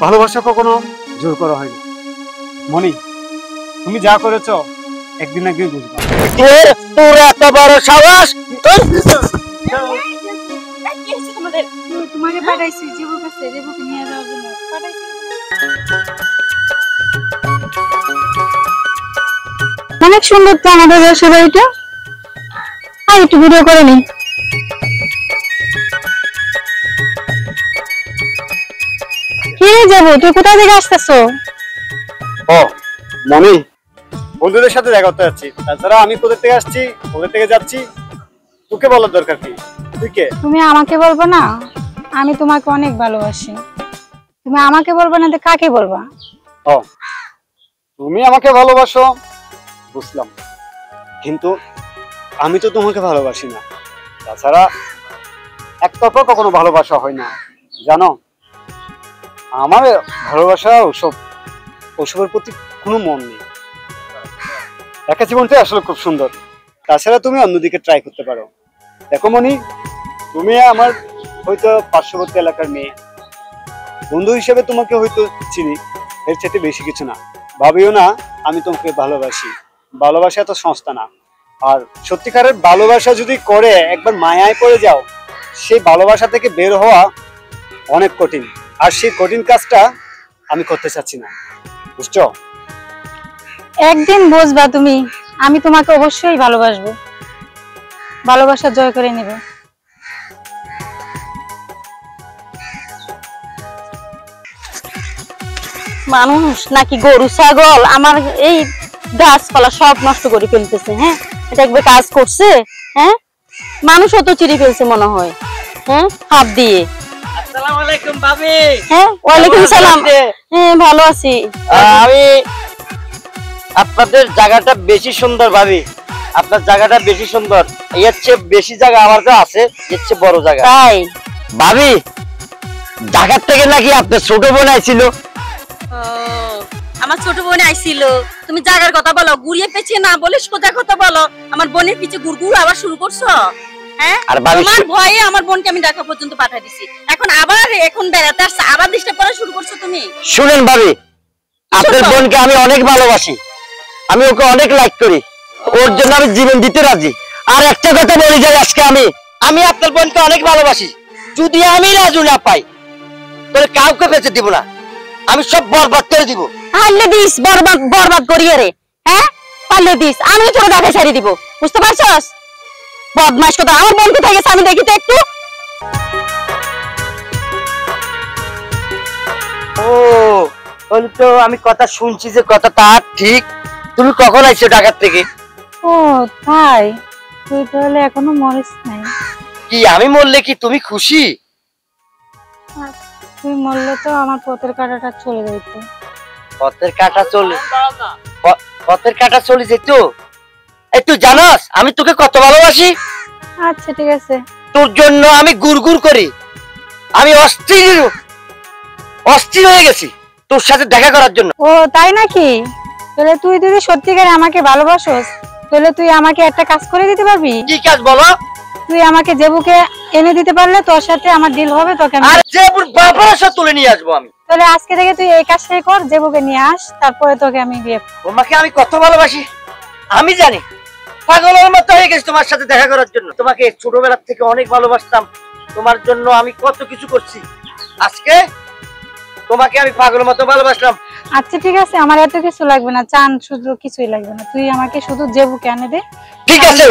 ভালোবাসা কখনো জোর করা হয়নি। মনি, তুমি যা করেছো একদিন একদিন বুঝবা। তোর এত বড় সাহস! তোমাকে পাঠাইছি জীবুর কাছে, জীবুকে নিয়ে যাওয়ার জন্য পাঠাইছি। অনেক সুন্দর তো আমাদের ব্যবসা বাড়িটা। আর একটু ভিডিও করে নি। কে যাবো? তুই কোথা থেকে আসতেছো? ও মনি, বন্ধুদের সাথে দেখা করতে যাচ্ছি। তাছাড়া আমি কোথা থেকে আসছি, কোথা থেকে যাচ্ছি, তোকে বলার দরকার কি? তুই কে? তুমি আমাকে বলবো না? আমি তোমাকে অনেক ভালোবাসি। তুমি আমাকে বলবো না তো কাকে বলবা? ও, তুমি আমাকে ভালোবাসো বুঝলাম, কিন্তু আমি তো তোমাকে ভালোবাসি না। তাছাড়া একতরফা কখনো ভালোবাসা হয় না, জানো। আমার ভালোবাসা ওসবের প্রতি কোনো মন নেই। একা জীবনটাই আসলে খুব সুন্দর। তাছাড়া তুমি অন্যদিকে ট্রাই করতে পারো। দেখো মনি, তুমি আমার হয়তো পার্শ্ববর্তী এলাকার মেয়ে, বন্ধু হিসেবে তোমাকে হয়তো চিনি, এর চাইতে বেশি কিছু না। ভাবিও না আমি তোমাকে ভালোবাসি। ভালোবাসা এত সংস্থা না। আর সত্যিকারের ভালোবাসা যদি করে একবার মায়ায় পড়ে যাও, সেই ভালোবাসা থেকে বের হওয়া অনেক কঠিন। আর সেই কঠিন কাজটা আমি করতে চাচ্ছি না, বুঝছো? একদিন বুঝবা তুমি, আমি তোমাকে অবশ্যই ভালোবাসবো, ভালোবাসা জয় করে নেবে। মানুষ নাকি গরু ছাগল আমার এই গাছপালা সব নষ্ট করে ফেলতেছে। হ্যাঁ, এটা একবার কাজ করছে? হ্যাঁ, মানুষও তো চিড়ে ফেলছে মনে হয়। হ্যাঁ, হাত দিয়ে। আসসালামু আলাইকুম ভাবি। হ্যাঁ, ওয়ালাইকুম সালাম। হ্যাঁ, ভালো আছি। আমি আপনাদের জায়গাটা বেশি সুন্দর ভাবি, আপনার জায়গাটা বেশি সুন্দর। এর চেয়ে বেশি জায়গা আমার কাছে আছে, এর চেয়ে বড় জায়গা। তাই ভাবি, ঢাকার থেকে নাকি আপনার ছোট বোন আইছিল? আমার ছোট বোন আইছিল। তুমি জায়গার কথা বলো, ঘুরিয়ে পেছিয়ে না বলে সোজা কথা বলো। আমার বোনের পিছে গুড়গুড় আবার শুরু করছো? হ্যাঁ, আর ভাবি তোমার ভয়ে আমার বোনকে আমি ঢাকা পর্যন্ত পাঠিয়ে দিছি। এখন বেড়াতে আসছে, আবার ডিস্টার্ব করা শুরু করছো তুমি। শুনেন ভাবি, আপনার বোনকে আমি অনেক ভালোবাসি, আমি ওকে অনেক লাইক করি, ওর জন্য আমি জীবন দিতে রাজি। আর একটা কথা বলে যাই আজকে, আমি আপনার বোনকে অনেক ভালোবাসি। যদি আমি রাজু না পাই তাহলে কাউকে বেঁচে দিব না, আমি সব বরবাদ করে দিব। পারলে দিস, বরবাদ করিয়ে রে। হ্যাঁ, পারলে দিস, আমি তোর ঢাকা ছাড়ি দিব, বুঝতে পারছস? বদমাইশ কথা। আমার বোন কোথায় গেছে আমি দেখি তো একটু। ও, তাহলে তো আমি কথা শুনছি যে কথা তার ঠিক। তুমি কখন আইছো ঢাকার থেকে? ও তাই, তুই তাহলে এখনো মরিস নাই? কি আমি মরলে কি তুমি খুশি? তুই মরলে তো আমার পথের কাঁটাটা চলে যেত। পথের কাঁটা পথের কাঁটা চলে যেত। এই তুই জানাস আমি তোকে কত ভালোবাসি? আচ্ছা ঠিক আছে। তোর জন্য আমি গুড়গুড় করি, আমি অস্থির হয়ে গেছি তোর সাথে দেখা করার জন্য। ও তাই নাকি? তাহলে তুই যদি সত্যিকারে আমাকে ভালোবাসোস, তাহলে তুই আমাকে একটা কাজ করে দিতে পারবি? কি কাজ বলো? তুই আমাকে জেবুকে এনে দিতে পারলে তোর সাথে আমার ডিল হবে। তোকে আর জেবুর বাবার সাথে তুলে নিয়ে আসবো আমি। তাহলে আজকে থেকে তুই এই কাজটাই কর, জেবুকে নিয়ে আস, তারপরে তোকে আমি বিয়ে করব। তোমাকে আমি কত ভালোবাসি আমি জানি। পাগলের মতো হয়ে গেছি তোমার সাথে দেখা করার জন্য। তোমাকে ছোটবেলা থেকে অনেক ভালোবাসতাম, তোমার জন্য আমি কত কিছু করছি। আজকে তোমাকে আমি পাগলের মতো ভালোবাসলাম। আচ্ছা ঠিক আছে, আমার এত কিছু লাগবে না, চান শুধু কিছুই লাগবে না, তুই আমাকে শুধু জেবুকে এনে দে। ঠিক আছে,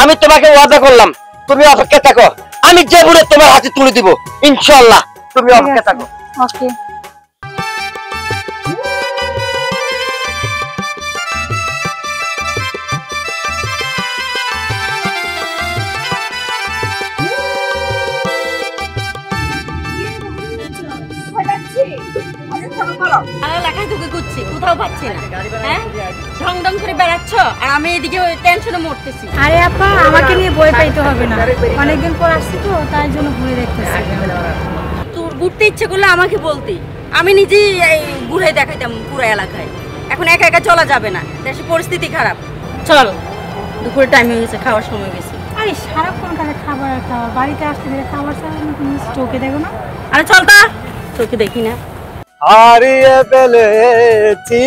আমি তোমাকে ওয়াদা করলাম, তুমি অপেক্ষা থাকো। আমি জেবুরে তোমার হাতে তুলে দিব ইনশাআল্লাহ, তুমি অপেক্ষা থাকো। ওকে। কোথাও পাচ্ছি না। হ্যাঁ, ঢং ঢং করে বেড়াচ্ছ আর আমি এদিকে টেনশনে মরতেছি। আরে আপা, আমাকে নিয়ে বই পাইতে হবে না, অনেকদিন পর আসছি তো তাই জন্য ঘুরে দেখতেছি। তোর ঘুরতে ইচ্ছে করলে আমাকে বলতি, আমি নিজেই ঘুরে দেখাইতাম পুরো এলাকায়। এখন একা একা চলা যাবে না, দেশের পরিস্থিতি খারাপ। চল, দুপুরে টাইম হয়ে গেছে, খাওয়ার সময় গেছে। আরে সারাক্ষণ কালে খাবার আর খাবার, বাড়িতে আসতে দিলে খাবার ছাড়া চোখে দেখো না। আরে চল তা, চোখে দেখি না। হারিয়ে ফেলেছি,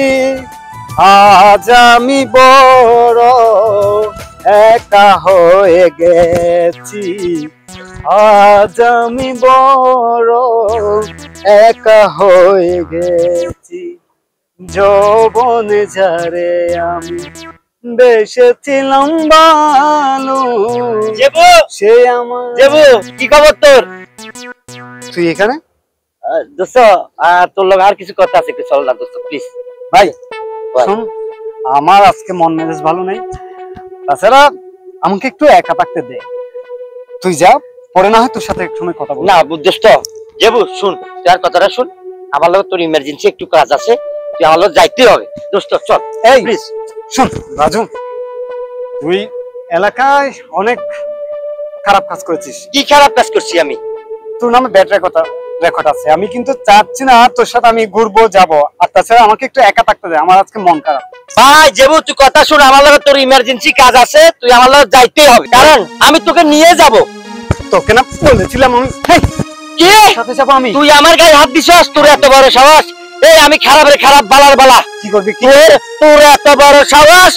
আজ আমি বড় একা হয়ে গেছি, আজ আমি বড় একা হয়ে গেছি। যৌবনে যারে আমি বেসেছিলাম ভালো, জেবু সে আমার। জেবু কি খবর তোর? তুই এখানে? দোস্ত তোর লগে আর কিছু কথা আছে, একটু চল না দোস্ত প্লিজ। ভাই বল। শোন, আমার আজকে মন মেজাজ ভালো নেই, তাছাড়া আমাকে একটু একা থাকতে দে। তুই যা, পরে না হয় তোর সাথে এক সময় কথা বল। না দোস্ত জেবু শুন, তোর কথাটা শুন, আমার লগে তোর ইমার্জেন্সি একটু কাজ আছে, তুই আমার লগে যাইতে হবে দোস্ত, চল এই প্লিজ। শোন রাজু, তুই এলাকায় অনেক খারাপ কাজ করেছিস। কি খারাপ কাজ করছি আমি? তোর নামে ব্যাড রেকর্ড আছে। আমি কিন্তু চাচ্ছি না তোর সাথে আমি ঘুরবো যাবো, আর তাছাড়া আমাকে একটু একা থাকতে দে, আমার আজকে মন খারাপ। ভাই জেবু তুই কথা শুন, আমার লগে তোর ইমার্জেন্সি কাজ আছে, তুই আমার লগে যাইতেই হবে, কারণ আমি তোকে নিয়ে যাব। তোকে না বলেছিলাম আমি কি সাথে যাবো আমি? তুই আমার গায়ে হাত দিছস? তোর এত বড় সাহস! এই আমি খারাপের খারাপ, বালার বালা। কি করবি কি? তোর এত বড় সাহস!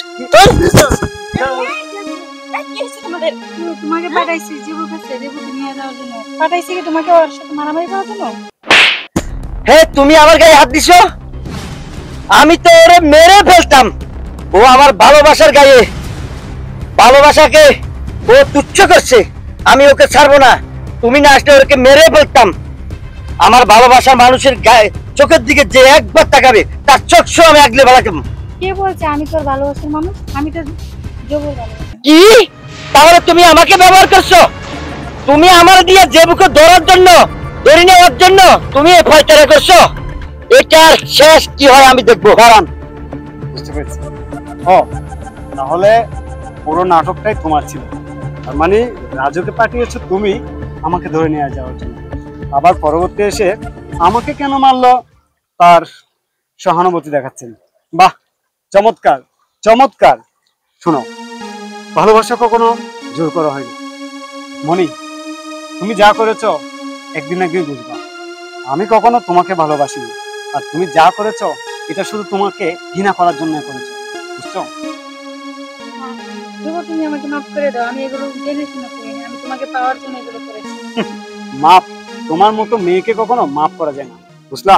তোমাকে পাঠাইছি জীবুর কাছে, জীবুকে নিয়ে যাওয়ার জন্য পাঠাইছি কি তোমাকে ওর সাথে মারামারি করার জন্য? হে তুমি আমার গায়ে হাত দিছো? আমি তো ওরে মেরে ফেলতাম। ও আমার ভালোবাসার গায়ে, ভালোবাসাকে ও তুচ্ছ করছে, আমি ওকে ছাড়বো না। তুমি না আসলে ওকে মেরে ফেলতাম। আমার ভালোবাসার মানুষের গায়ে চোখের দিকে যে একবার তাকাবে তার চোখ আমি আগলে ফেলাতাম। কে বলছে আমি তোর ভালোবাসার মানুষ? আমি তো জবুর ভালোবাসি। কি? তাহলে তুমি আমাকে ব্যবহার করছো? তুমি আমার দিয়ে জেবুকে ধরার জন্য, ধরে নেওয়ার জন্য তুমি এই ফয়সালা করছো? এটার শেষ কি হয় আমি দেখবো। কারণ বুঝতে পেরেছি। ও তাহলে পুরো নাটকটাই তোমার ছিল, তার মানে রাজুকে পাঠিয়েছো তুমি আমাকে ধরে নিয়ে যাওয়ার জন্য, আবার পরবর্তী এসে আমাকে কেন মারলো তার সহানুভূতি দেখাচ্ছেন। বাহ, চমৎকার চমৎকার। শোনো, ভালোবাসা কখনো জোর করা হয়নি মনি, তুমি যা করেছো একদিন একদিন বুঝবা। আমি কখনো তোমাকে ভালোবাসিনি, আর তুমি যা করেছো এটা শুধু তোমাকে ঘৃণা করার জন্য করেছো, বুঝছো? জবু তুমি আমাকে মাফ করে দাও, আমি এগুলো জেনে শুনে করিনি, আমি তোমাকে পাওয়ার জন্য এগুলো করেছি। মাপ, তোমার মতো মেয়েকে কখনো মাপ করা যায় না, বুঝলা?